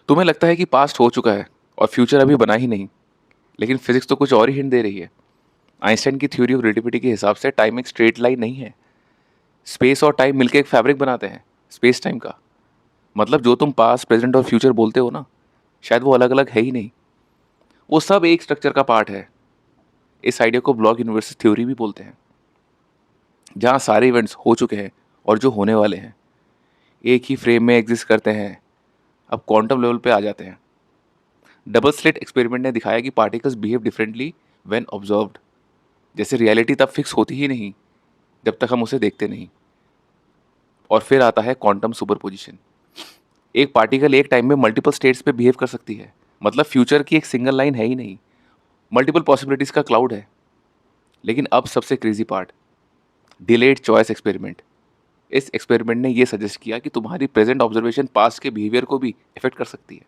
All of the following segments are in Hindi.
तुम्हें लगता है कि पास्ट हो चुका है और फ्यूचर अभी बना ही नहीं, लेकिन फिजिक्स तो कुछ और ही हिंट दे रही है। आइंस्टाइन की थ्योरी ऑफ रिलेटिविटी के हिसाब से टाइम एक स्ट्रेट लाइन नहीं है। स्पेस और टाइम मिलकर एक फैब्रिक बनाते हैं, स्पेस टाइम का। मतलब जो तुम पास्ट, प्रेजेंट और फ्यूचर बोलते हो ना, शायद वो अलग अलग है ही नहीं, वो सब एक स्ट्रक्चर का पार्ट है। इस आइडिया को ब्लॉक यूनिवर्स थ्योरी भी बोलते हैं, जहाँ सारे इवेंट्स हो चुके हैं और जो होने वाले हैं एक ही फ्रेम में एग्जिस्ट करते हैं, अब क्वांटम लेवल पे आ जाते हैं। डबल स्लिट एक्सपेरिमेंट ने दिखाया कि particles behave differently when observed. जैसे रियलिटी तब फिक्स होती ही नहीं जब तक हम उसे देखते नहीं। और फिर आता है क्वांटम सुपरपोजिशन। एक पार्टिकल एक टाइम में मल्टीपल स्टेट्स पे बिहेव कर सकती है। मतलब फ्यूचर की एक सिंगल लाइन है ही नहीं, मल्टीपल पॉसिबिलिटीज का क्लाउड है। लेकिन अब सबसे crazy part, delayed choice experiment. इस एक्सपेरिमेंट ने यह सजेस्ट किया कि तुम्हारी प्रेजेंट ऑब्जर्वेशन पास्ट के बिहेवियर को भी इफेक्ट कर सकती है।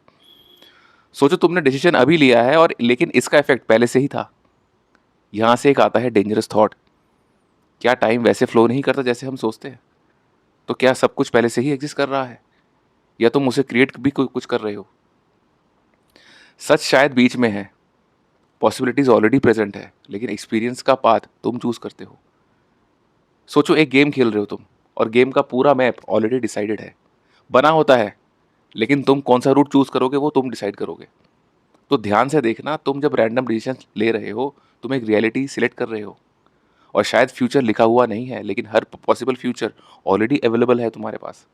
सोचो तुमने डिसीजन अभी लिया है और लेकिन इसका इफेक्ट पहले से ही था। यहां से एक आता है डेंजरस थॉट, क्या टाइम वैसे फ्लो नहीं करता जैसे हम सोचते हैं? तो क्या सब कुछ पहले से ही एग्जिस्ट कर रहा है, या तुम उसे क्रिएट भी कुछ कर रहे हो? सच शायद बीच में है। पॉसिबिलिटीज ऑलरेडी प्रेजेंट है, लेकिन एक्सपीरियंस का पाथ तुम चूज करते हो। सोचो एक गेम खेल रहे हो तुम, और गेम का पूरा मैप ऑलरेडी डिसाइडेड है, बना होता है, लेकिन तुम कौन सा रूट चूज करोगे वो तुम डिसाइड करोगे। तो ध्यान से देखना, तुम जब रैंडम डिसीजन ले रहे हो, तुम एक रियलिटी सिलेक्ट कर रहे हो। और शायद फ्यूचर लिखा हुआ नहीं है, लेकिन हर पॉसिबल फ्यूचर ऑलरेडी अवेलेबल है तुम्हारे पास।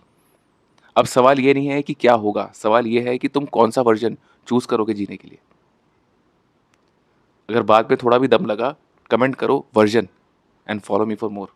अब सवाल ये नहीं है कि क्या होगा, सवाल ये है कि तुम कौन सा वर्जन चूज करोगे जीने के लिए। अगर बात में थोड़ा भी दम लगा, कमेंट करो version and follow me for more.